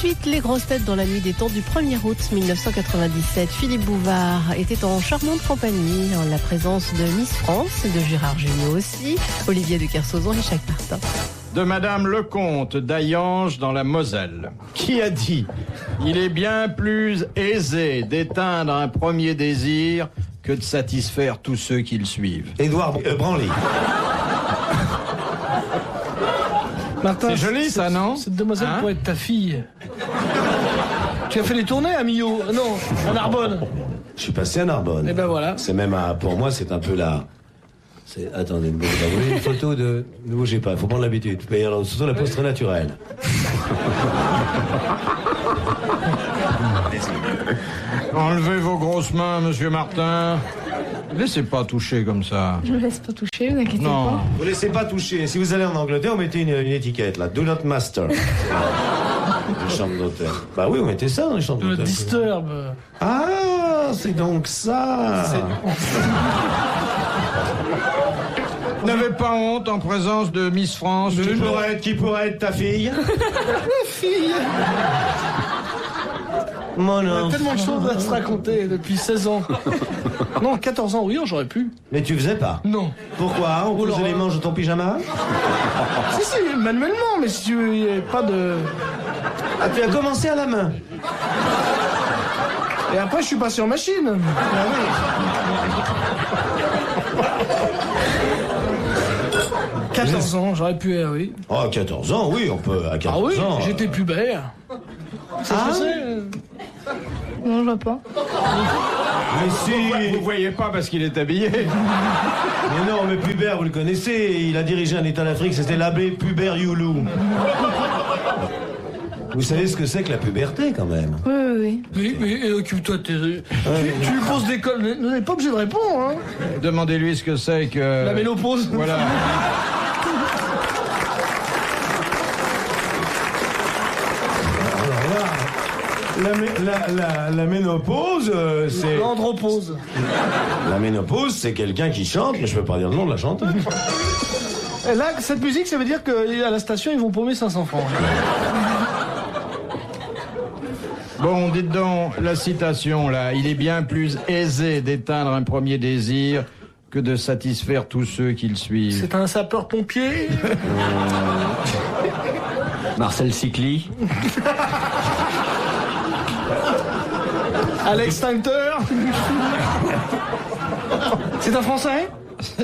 suite, les grosses têtes dans la nuit des temps du 1er août 1997. Philippe Bouvard était en charmante compagnie, en la présence de Miss France, de Gérard Jugnot aussi, Olivier de Kersauzon et Jacques Martin. De Madame Lecomte d'Ayange dans la Moselle, qui a dit « Il est bien plus aisé d'éteindre un premier désir que de satisfaire tous ceux qui le suivent. » Édouard Branly. Martin, c'est joli ça, non? Cette demoiselle pourrait être ta fille. Tu as fait les tournées à Millau? Non, à Narbonne. Je suis passé à Narbonne. Et ben voilà. C'est même pour moi, c'est un peu la... Attendez, vous voulez une photo de... Ne bougez pas, il faut prendre l'habitude. Surtout la pose très naturelle. Enlevez vos grosses mains, monsieur Martin. Laissez pas toucher comme ça. Je me laisse pas toucher, vous inquiétez pas. Vous laissez pas toucher. Si vous allez en Angleterre, vous mettez une étiquette là. Do not master. Les chambres d'hôtel. Bah oui, vous mettez ça dans les chambres d'hôtel. Disturb. Ah, c'est donc ça. N'avez pas honte en présence de Miss France. Qui pourrait être ta fille? Ma fille. Mon On enfant. a tellement de choses à se raconter depuis 16 ans. Non, 14 ans, oui, j'aurais pu. Mais tu faisais pas? Non. Pourquoi? On posait les manches de ton pyjama? Si, manuellement, mais si tu veux, il n'y avait pas de... Ah, tu as commencé à la main? Et après, je suis passé en machine. Ah oui. 14 ans, j'aurais pu, oui. Oh, 14 ans, oui, on peut, à 14 Ah oui, ans. j'étais pubère. Ça se faisait. Non, je vois pas. Mais si. Vous voyez pas parce qu'il est habillé. Mais non, mais Pubert, vous le connaissez, il a dirigé un État d'Afrique, c'était l'abbé Pubert Youlou. Vous savez ce que c'est que la puberté, quand même? Oui. Mais occupe-toi de tes... Tu lui poses des cols, vous n'êtes pas obligé de répondre, hein. Demandez-lui ce que c'est que... La ménopause. Voilà. La ménopause, c'est... L'andropause. La ménopause, c'est quelqu'un qui chante, mais je peux pas dire le nom de la chanteuse. Et là, cette musique, ça veut dire qu'à la station, ils vont paumer 500 francs. Bon, dites donc, la citation, là, il est bien plus aisé d'éteindre un premier désir que de satisfaire tous ceux qui le suivent. C'est un sapeur-pompier. Marcel Cicly. Alex Tinter. C'est un Français?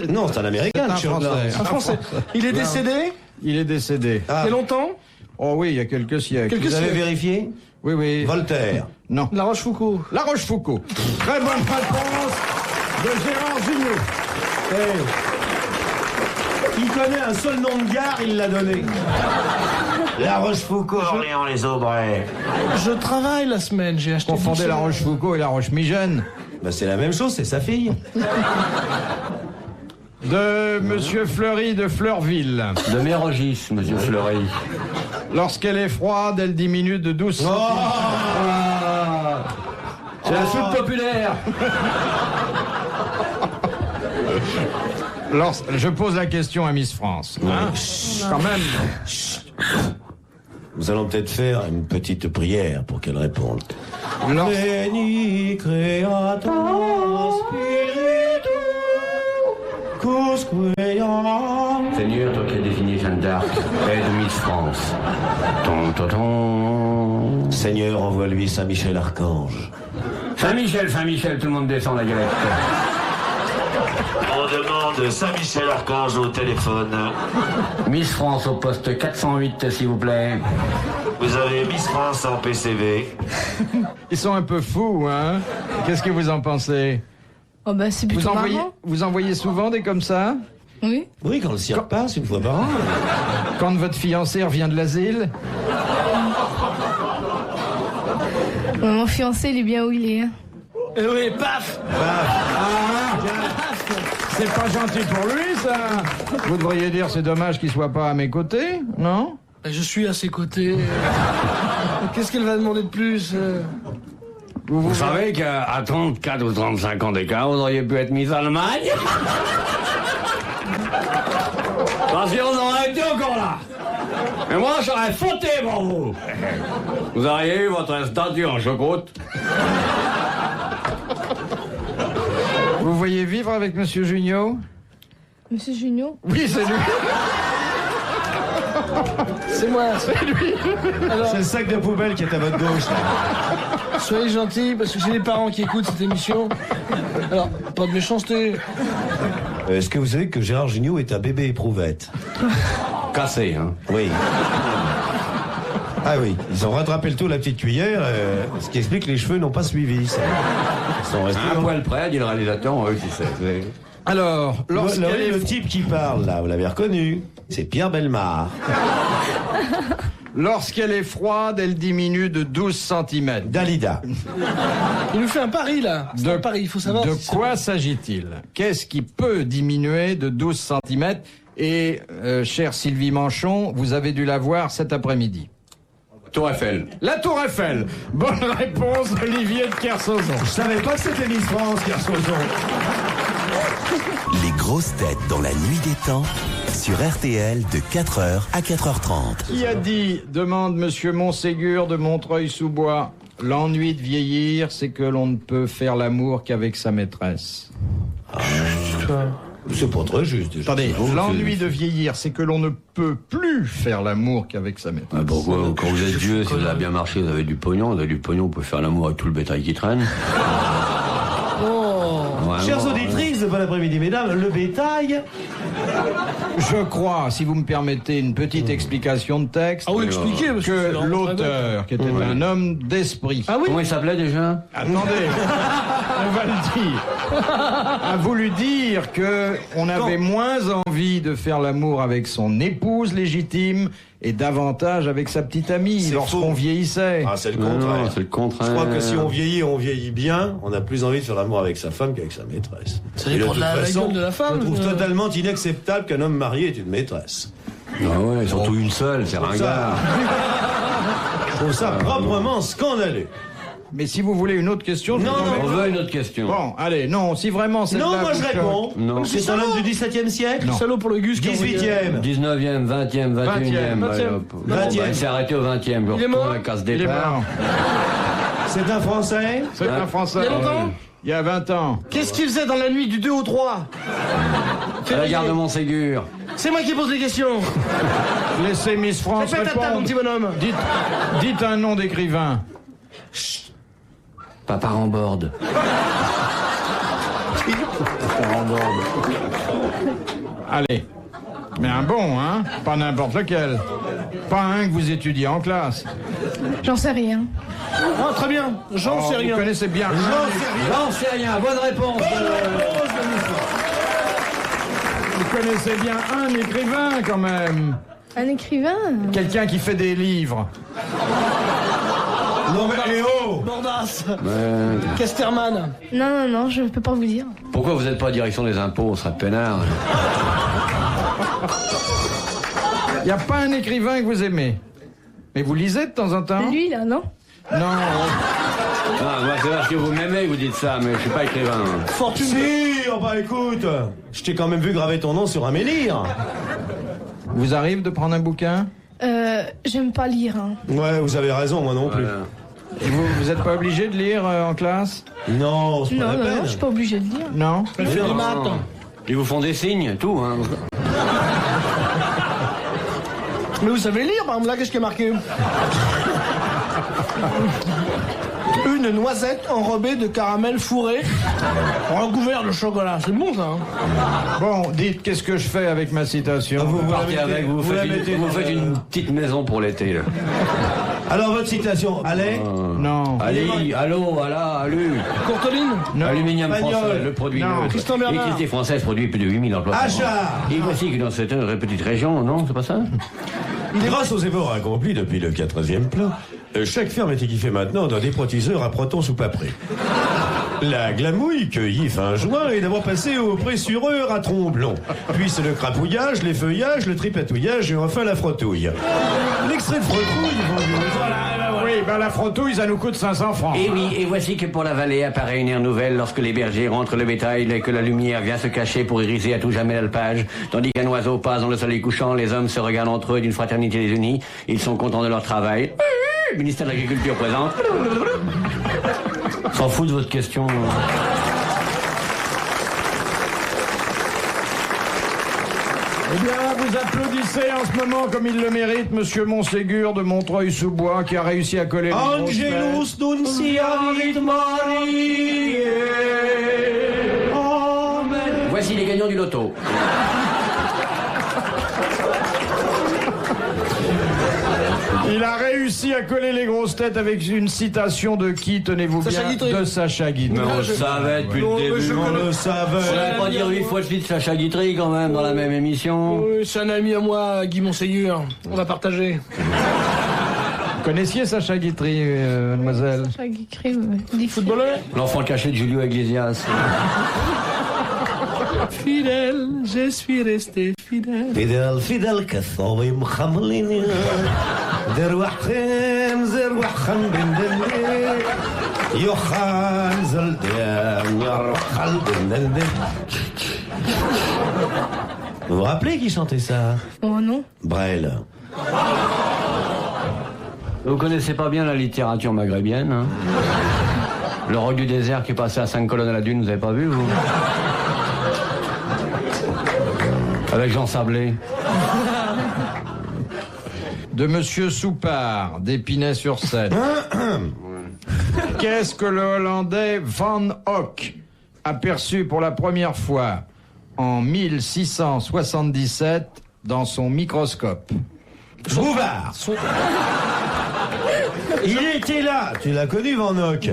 Non, c'est un Américain, C'est un Français. Un Français. Il est décédé? Il est décédé. Ah. Il y a longtemps? Oh oui, il y a quelques siècles. Vous avez vérifié? Oui. Voltaire. Non. La Rochefoucauld. La Rochefoucauld. Très bonne réponse de Gérard Jugnot. Il connaît un seul nom de gare, il l'a donné. La Rochefoucauld, Orléans-les-Aubrais. Je travaille la semaine, j'ai acheté... Confondez la Rochefoucauld et la Roche-Migène. Bah, c'est la même chose, c'est sa fille. De Monsieur Fleury de Fleurville. De Mérogis, monsieur Fleury. Lorsqu'elle est froide, elle diminue de 12 Oh. C'est la soupe populaire. Je pose la question à Miss France. Hein? Quand même. Nous allons peut-être faire une petite prière pour qu'elle réponde. Veni creator spiritu cusque Seigneur, toi qui as désigné Jeanne d'Arc, aide Miss France. Ton. Seigneur, envoie-lui Saint-Michel Archange. Saint-Michel, tout le monde descend la galette. On demande Saint-Michel Archange au téléphone. Miss France au poste 408, s'il vous plaît. Vous avez Miss France en PCV. Ils sont un peu fous, hein? Qu'est-ce que vous en pensez? Oh bah c'est plutôt marrant. Vous envoyez souvent des comme ça? Oui. Oui, quand le cirque passe, une fois par an. Quand votre fiancé revient de l'asile? Mon fiancé, il est bien où il est. Eh oui, paf. C'est pas gentil pour lui, ça. Vous devriez dire c'est dommage qu'il soit pas à mes côtés, non? Je suis à ses côtés. Qu'est-ce qu'elle va demander de plus? Vous savez qu'à 34 ou 35 ans d'écart, vous auriez pu être Miss Allemagne? Parce qu'on aurait été encore là. Mais moi, j'aurais fauté pour vous. Vous auriez eu votre statue en choucroute. Vous voyez vivre avec Monsieur Junio? Monsieur Junio? Oui, c'est lui. C'est moi. C'est lui. Alors, C'est le sac de poubelle qui est à votre gauche, là. soyez gentils, parce que j'ai des parents qui écoutent cette émission. Alors, pas de méchanceté. Est-ce que vous savez que Gérard Jugnot est un bébé éprouvette? Cassé, hein. Oui. Ah oui, ils ont rattrapé le tout à la petite cuillère, ce qui explique que les cheveux n'ont pas suivi. Ça. Ils sont restés Un poil près, dit le réalisateur, on va utiliser. Alors, le type qui parle, là, vous l'avez reconnu, c'est Pierre Bellemare. lorsqu'elle est froide, elle diminue de 12 cm. Dalida. Il nous fait un pari, là. C'est un pari, il faut savoir. De si quoi s'agit-il? Qu'est-ce qui peut diminuer de 12 cm? Et, chère Sylvie Manchon, vous avez dû la voir cet après-midi. Tour Eiffel. La Tour Eiffel. Bonne réponse d'Olivier de Kersauzon. Je savais pas que c'était Miss France, Kersauzon. Les grosses têtes dans la nuit des temps sur RTL de 4h à 4h30. Qui a dit, demande Monsieur Montségur de Montreuil-sous-Bois, l'ennui de vieillir, c'est que l'on ne peut faire l'amour qu'avec sa maîtresse. C'est pas très juste, déjà. Attendez, l'ennui de vieillir, c'est que l'on ne peut plus faire l'amour qu'avec sa maîtresse. Ah, pourquoi? Quand vous êtes vieux, si vous avez bien marché, vous avez du pognon. Vous avez du pognon, vous pouvez faire l'amour avec tout le bétail qui traîne. Ouais, Chères bon, auditrices, bon après-midi, mesdames, le bétail. Je crois, si vous me permettez une petite explication de texte, Ah oui, expliquez, parce que c'est que l'auteur, qui était un homme d'esprit, Ah oui? Comment il s'appelait déjà? attendez, on va le dire, a voulu dire que on avait moins envie de faire l'amour avec son épouse légitime et davantage avec sa petite amie C'est lorsqu'on faux. vieillissait. Ah, c'est le Non, contraire. c'est le contraire. Je crois que si on vieillit bien, on a plus envie de faire l'amour avec sa femme qu'avec sa maîtresse. Ça Et dépend toute de la façon, gueule de la femme. Je trouve totalement inacceptable qu'un homme marié ait une maîtresse. Ah ouais, surtout une seule, c'est ringard. Je trouve ça proprement scandaleux. Mais si vous voulez une autre question, je Non, vous en non, mets- On veut une autre question. Bon, allez, non, si vraiment c'est Non, moi je réponds. Non. C'est un homme du XVIIe siècle. Non. Salaud pour le Gus. qui a envoyé- 18e. 19e, 20e, 21e. 20e. Il s'est arrêté au 20e. Il est mort La casse Il est départ. mort. C'est un Français. C'est un Français. Il y a longtemps Il y a 20 ans. Qu'est-ce qu'il faisait dans la nuit du 2 au 3? À la gare de Montségur. C'est moi qui pose les questions. Laissez Miss France Fais ta table, mon répondre. petit bonhomme. Dites un nom d'écrivain. Papa en borde. Allez. Mais un bon, hein? Pas n'importe lequel. Pas un que vous étudiez en classe. J'en sais rien. Ah, très bien. J'en sais Vous rien. connaissez bien. J'en sais rien, bonne réponse. Vous connaissez bien un écrivain quand même. Un écrivain? Quelqu'un qui fait des livres. Non mais oh. Bordas. Casterman. Non, je peux pas vous dire. Pourquoi vous n'êtes pas à la direction des impôts? On serait peinard. Il n'y a pas un écrivain que vous aimez. Mais vous lisez de temps en temps? Lui, là, non? Non. Non, moi c'est parce que vous m'aimez, vous dites ça, mais je suis pas écrivain. Fortune. Si, oh bah écoute, je t'ai quand même vu graver ton nom sur un menhir. Vous arrive de prendre un bouquin? J'aime pas lire, hein. Ouais, vous avez raison, moi non plus. Voilà. Et vous n'êtes pas obligé de lire en classe? Non, c'est pas Non, la peine. je suis pas obligée de lire. Non? Elle fait des maths. Ils vous font des signes, tout, hein. Mais vous savez lire, par exemple, là, qu'est-ce qui est marqué? Une noisette enrobée de caramel fourré, recouvert de chocolat. C'est bon, ça, hein? Bon, dites, qu'est-ce que je fais avec ma citation? Vous la Partez mettez- avec, vous la faites, mettez vous dans faites le- une petite maison pour l'été, là. Alors votre citation, allez. Non. Allez, allô, voilà, alu. Courteline? Aluminium Pagnol. français, le produit Non. neutre. Christian Bernard. L'électricité française produit plus de 8000 emplois par an. Achat. Et voici que dans cette petite région, non, c'est pas ça? Grâce aux efforts accomplis depuis le 4e plan, chaque ferme est équipée maintenant d'un déprotiseur à protons sous papré. La glamouille cueillie fin juin est d'abord passée au pressureur à tromblon. Puis c'est le crapouillage, les feuillages, le tripatouillage et enfin la frottouille. L'extrait de frottouille vendu aux... Oui, Oui, ben la frotouille, ça nous coûte 500 francs. Et oui, et voici que pour la vallée apparaît une ère nouvelle lorsque les bergers rentrent le bétail et que la lumière vient se cacher pour iriser à tout jamais l'alpage. Tandis qu'un oiseau passe dans le soleil couchant, les hommes se regardent entre eux d'une fraternité des unis. Ils sont contents de leur travail. Le ministère de l'Agriculture présente. S'en fout de votre question. Eh bien, vous applaudissez en ce moment comme il le mérite, Monsieur Montségur de Montreuil-sous-Bois, qui a réussi à coller les grosses têtes. Angelus nunciavit Mariae. Amen. Voici les gagnants du loto. Il a réussi à coller les grosses têtes avec une citation de qui, tenez-vous Sacha bien, Guitry. de Sacha Guitry. Mais on le savait depuis le début. On le savait. On n'allait pas dire 8 fois de suite Sacha Guitry quand même dans la même émission. Oui, c'est un ami à moi, Guy Montségur. On va partager. Vous connaissiez Sacha Guitry, mademoiselle? Sacha Guitry, dit Footballeur. L'enfant caché de Julio Iglesias. Fidèle, je suis resté fidèle. فدال فدال كالصوي مخملين دروحين زروحن بندن يوخان زلدان يرخل بندن. Vous vous rappelez qui chantait ça? Oh non. Brel. Vous connaissez pas bien la littérature maghérébienne, hein? Le roc du désert qui passait à 5 colonnes à la dune, vous avez pas vu, vous? Avec Jean Sablé. De Monsieur Soupard, d'Épinay-sur-Seine. Qu'est-ce que le Hollandais Van Hock aperçut pour la première fois en 1677 dans son microscope? Bouvard. Il était là. Tu l'as connu, Van Hock?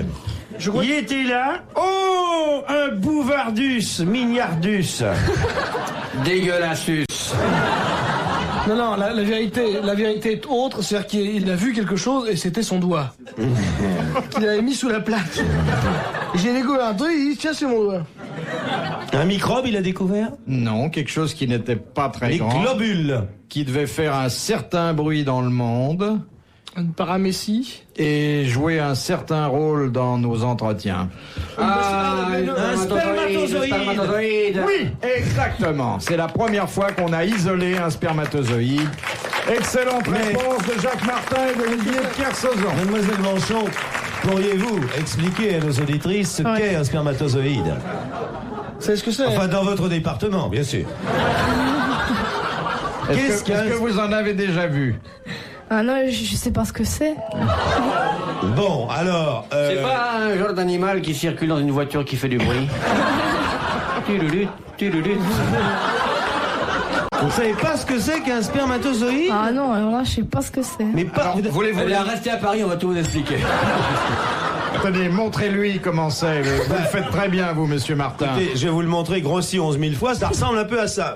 Il était là. Oh, un bouvardus, mignardus. Dégueulassus. Non, non, la vérité est autre, c'est-à-dire qu'il a vu quelque chose et c'était son doigt. Qu'il avait mis sous la plaque. J'ai découvert un truc, il dit tiens, c'est mon doigt. Un microbe, il a découvert? Non, quelque chose qui n'était pas très Les grand, globules. qui devait faire un certain bruit dans le monde Une paramécie. et jouer un certain rôle dans nos entretiens. un spermatozoïde. Oui, exactement. C'est la première fois qu'on a isolé un spermatozoïde. Excellente réponse de Jacques Martin et d'Olivier Kersauzon. Mademoiselle Manchon, pourriez-vous expliquer à nos auditrices ce qu'est un spermatozoïde? Vous savez ce que c'est? Enfin, dans votre département, bien sûr. Est-ce que vous en avez déjà vu? Ah non, je sais pas ce que c'est. Bon, alors... C'est pas un genre d'animal qui circule dans une voiture qui fait du bruit. Tudulut, tudulut. Vous savez pas ce que c'est qu'un spermatozoïde? Ah non, alors là, je sais pas ce que c'est. Mais pas... Voulez-vous... Allez, restez à Paris, on va tout vous expliquer. Tenez, montrez-lui comment c'est. Vous le faites très bien, vous, monsieur Martin. Écoutez, je vais vous le montrer grossi 11 000 fois, ça ressemble un peu à ça.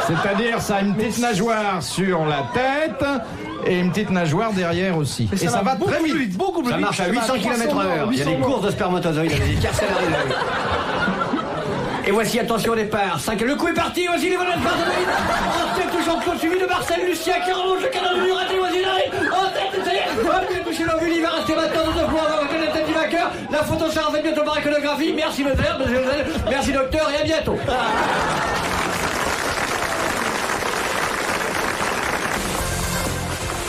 C'est-à-dire, ça a une petite nageoire sur la tête et une petite nageoire derrière aussi. Et ça va très vite. Beaucoup plus Ça vite. marche à 800 km/h. Il y a des courses de spermatozoïdes, il y a des carcélaires. Et voici, attention au départ. 5, le coup est parti, voici les volets de spermatozoïdes. En tête, touchant Claude, suivi de Marcel, Lucien, Carlos, le canard de mur, raté, voici il arrive. En tête, ça y est. Hop, il a touché l'ovule, il va rester maintenant dans 2 points. On va reconnaître la tête du vainqueur. La photo sera faite bientôt par iconographie. Merci, monsieur, merci, docteur, et à bientôt.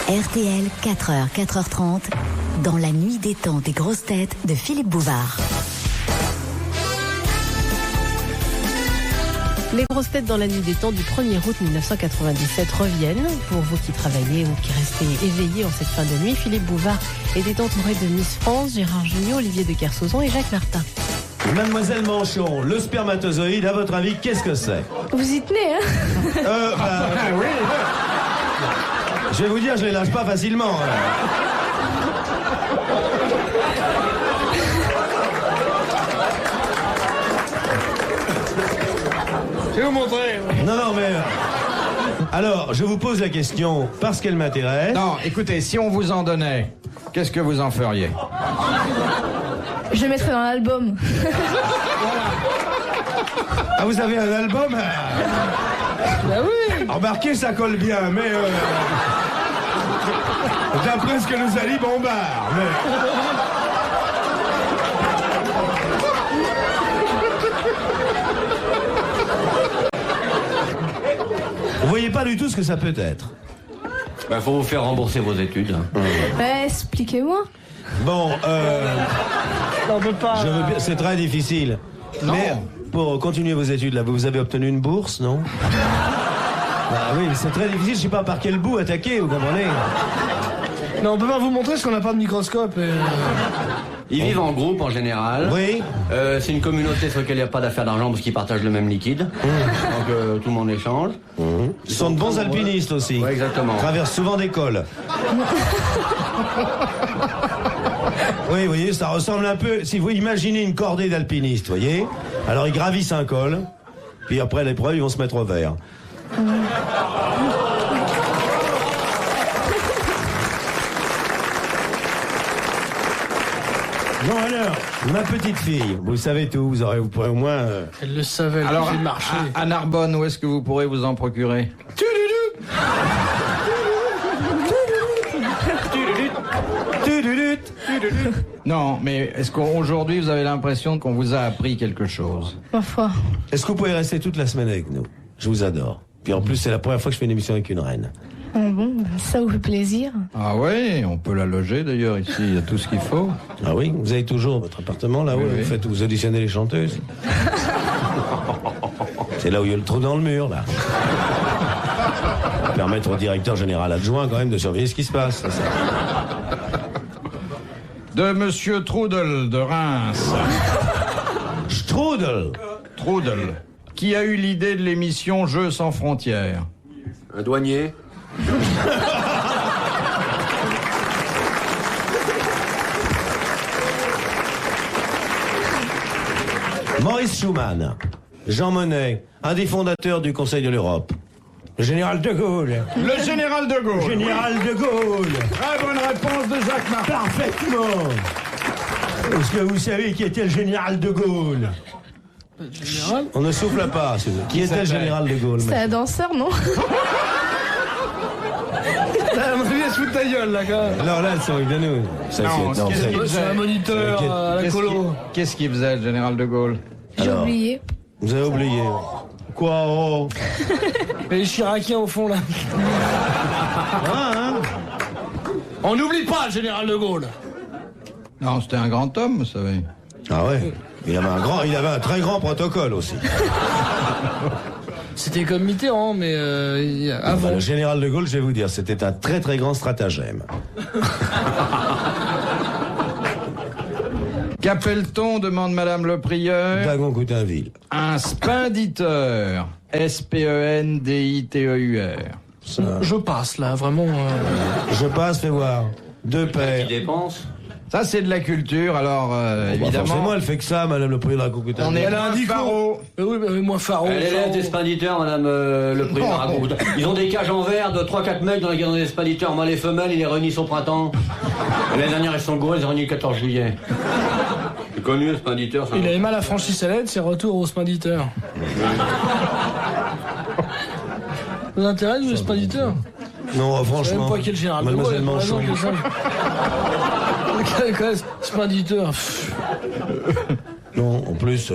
RTL, 4h, 4h30, dans la nuit des temps des grosses têtes de Philippe Bouvard. Les grosses têtes dans la nuit des temps du 1er août 1997 reviennent. Pour vous qui travaillez ou qui restez éveillés en cette fin de nuit, Philippe Bouvard était entouré de Miss France, Gérard Jugnot, Olivier de Kersauzon et Jacques Martin. Mademoiselle Manchon, le spermatozoïde, à votre avis, qu'est-ce que c'est? Vous y tenez, hein? Oui. Je vais vous dire, je les lâche pas facilement. Je vais vous montrer. Non, mais... Alors, je vous pose la question parce qu'elle m'intéresse. Non, écoutez, si on vous en donnait, qu'est-ce que vous en feriez? Je le mettrai dans l'album. Ah, vous avez un album? Bah oui. Remarquez, ça colle bien, mais... D'après ce que nous a dit Bombard. Vous voyez pas du tout ce que ça peut être. Bah, faut vous faire rembourser vos études. Expliquez-moi. Bon, On peut pas. c'est très difficile. Non. Mais pour continuer vos études, là, vous avez obtenu une bourse, non? Ah oui, mais c'est très difficile, je sais pas par quel bout attaquer, vous comprenez? Non, on peut pas vous montrer parce qu'on n'a pas de microscope. Ils vivent en groupe en général. Oui. C'est une communauté sur laquelle il n'y a pas d'affaires d'argent parce qu'ils partagent le même liquide. Donc tout le monde échange. Ils sont de bons alpinistes aussi. Ouais, exactement. Ils traversent souvent des cols. Oui, vous voyez, ça ressemble un peu... Si vous imaginez une cordée d'alpinistes, vous voyez? Alors ils gravissent un col, puis après l'épreuve, ils vont se mettre au vert. Bon alors, ma petite fille, vous savez tout, vous pourrez au moins... Elle le savait, elle Alors, faisait marcher. à Narbonne, où est-ce que vous pourrez vous en procurer? Non, mais est-ce qu'aujourd'hui vous avez l'impression qu'on vous a appris quelque chose? Ma foi. Est-ce que vous pouvez rester toute la semaine avec nous? Je vous adore. Puis en plus, c'est la première fois que je fais une émission avec une reine. Ah bon, ça vous fait plaisir. Ah oui, on peut la loger d'ailleurs ici, il y a tout ce qu'il faut. Ah oui? Vous avez toujours votre appartement là-haut? Oui, oui. Vous auditionnez les chanteuses? C'est là où il y a le trou dans le mur, là. Permettre au directeur général adjoint quand même de surveiller ce qui se passe. Ça. De Monsieur Trudel de Reims. Strudel. Trudel. Qui a eu l'idée de l'émission Jeux sans frontières? Un douanier. Maurice Schumann. Jean Monnet, un des fondateurs du Conseil de l'Europe. Le général de Gaulle. Le général de Gaulle. Général de Gaulle. Très bonne réponse de Jacques Martin. Parfaitement. Est-ce que vous savez qui était le général de Gaulle? Général. On ne souffle pas. Qui était le général de Gaulle? C'est un danseur, non? À mon avis, elle se fout de ta gueule, là, quand même. Alors là, elles sont avec nous. C'est un moniteur à la colo. Qu'est-ce qu'il faisait, le général de Gaulle? J'ai oublié. Vous avez oublié. Quoi, oh? Et les Chiraciens au fond, là. On n'oublie pas le général de Gaulle. Non, c'était un grand homme, vous savez. Ah ouais. Il avait un très grand protocole aussi. C'était comme Mitterrand, mais avant. Le général de Gaulle, je vais vous dire, c'était un très très grand stratagème. Qu'appelle-t-on, demande Madame le prieur, Dagon-Coutainville. un spenditeur? S-P-E-N-D-I-T-E-U-R. Je passe, là, vraiment. Je passe, fais voir. Deux Qui paires. dépense. Ça, c'est de la culture, alors évidemment. Forcément, elle fait que ça, Madame le prieur de la Coutainville. On est Elle a un moins dico. Faro. Oui, mais moi, Faro. Elle élève des spanditeurs, madame le président raconte. Ils ont des cages en verre de 3-4 mecs dans lesquels ils ont des spanditeurs. Moi, les femelles, ils les réunissent au printemps. L'année dernière, ils sont gros, ils les ont réunis le 14 juillet. C'est connu, le spanditeur, ça. Il avait mal à franchir sa lettre, c'est retour au spinditeur. Vous intéresse, vous, le spinditeur? Non, Je sais franchement. même pas quel général de Gaulle. Mademoiselle Manchon. Spinditeur. Non, en plus, je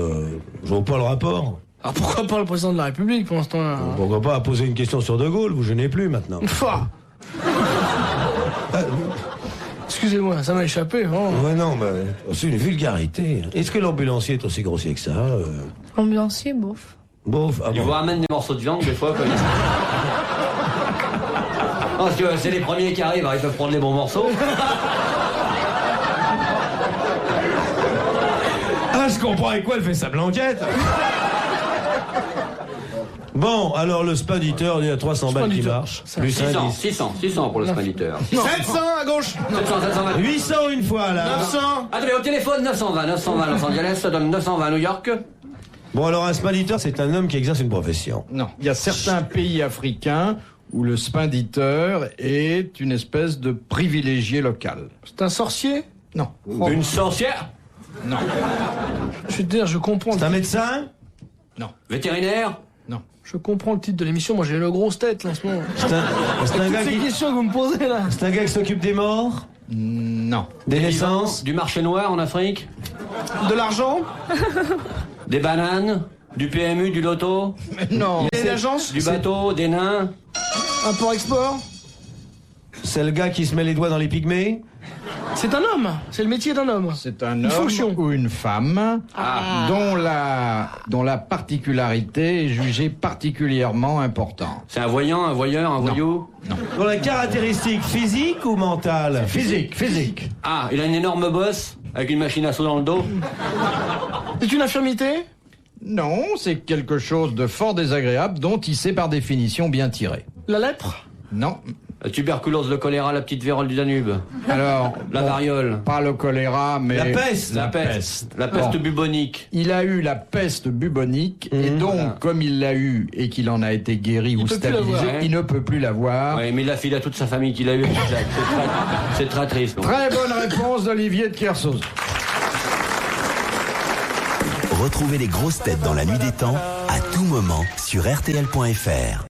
vois pas le rapport. Alors pourquoi pas le président de la République pendant ce temps-là? Pourquoi pas poser une question sur De Gaulle? Vous gênez plus maintenant. Fa. Excusez-moi, ça m'a échappé. Oh. Ouais, non, mais c'est une vulgarité. Est-ce que l'ambulancier est aussi grossier que ça? Ambulancier, bof. Bof, ah Ils bon. vous ramènent des morceaux de viande, des fois, comme ça. Parce que c'est les premiers qui arrivent, alors ils peuvent prendre les bons morceaux. Ah, je comprends avec quoi elle fait sa blanquette. Bon, alors le spaditeur, il y a 300 balles qui marchent. Plus 600 pour le spaditeur. 700 à gauche. 720. 800 une fois, là. 900. Attendez, au téléphone, 920 Los Angeles, ça donne 920 à New York. Bon, alors un spaditeur, c'est un homme qui exerce une profession. Non, il y a certains pays africains où le spenditeur est une espèce de privilégié local. C'est un sorcier? Non. Une sorcière? Non. Je veux dire, je comprends. C'est un médecin? Non. Vétérinaire? Non. Je comprends le titre de l'émission, moi j'ai le grosse tête là en ce moment. C'est un gars Toutes ces qui... questions que vous me posez là. C'est un gars qui s'occupe des morts? Non. Des naissances? Du marché noir en Afrique? De l'argent? Des bananes? Du PMU, du loto? Non. Il y a une agence? Du bateau? Des nains? Import-export? C'est le gars qui se met les doigts dans les pygmées? C'est un homme, c'est le métier d'un homme. C'est un Une homme fonction. ou une femme dont la particularité est jugée particulièrement importante. C'est un voyant, un voyeur, un voyou? Dans la caractéristique physique ou mentale? Physique. Ah, il a une énorme bosse avec une machine à sous dans le dos? C'est une infirmité? Non, c'est quelque chose de fort désagréable dont il sait par définition bien tirer. La lèpre? Non. La tuberculose, le choléra, la petite vérole du Danube? Alors, La variole? pas le choléra, mais... La peste. La peste. La peste bubonique? Il a eu la peste bubonique, et donc, comme il l'a eu et qu'il en a été guéri ou peut plus stabilisé, l'avoir, hein. il ne peut plus l'avoir. Oui, mais il a filé à toute sa famille qu'il a eu. C'est très triste. Très bonne réponse d'Olivier de Kersauzon. Retrouvez les grosses têtes dans la nuit des temps à tout moment sur RTL.fr.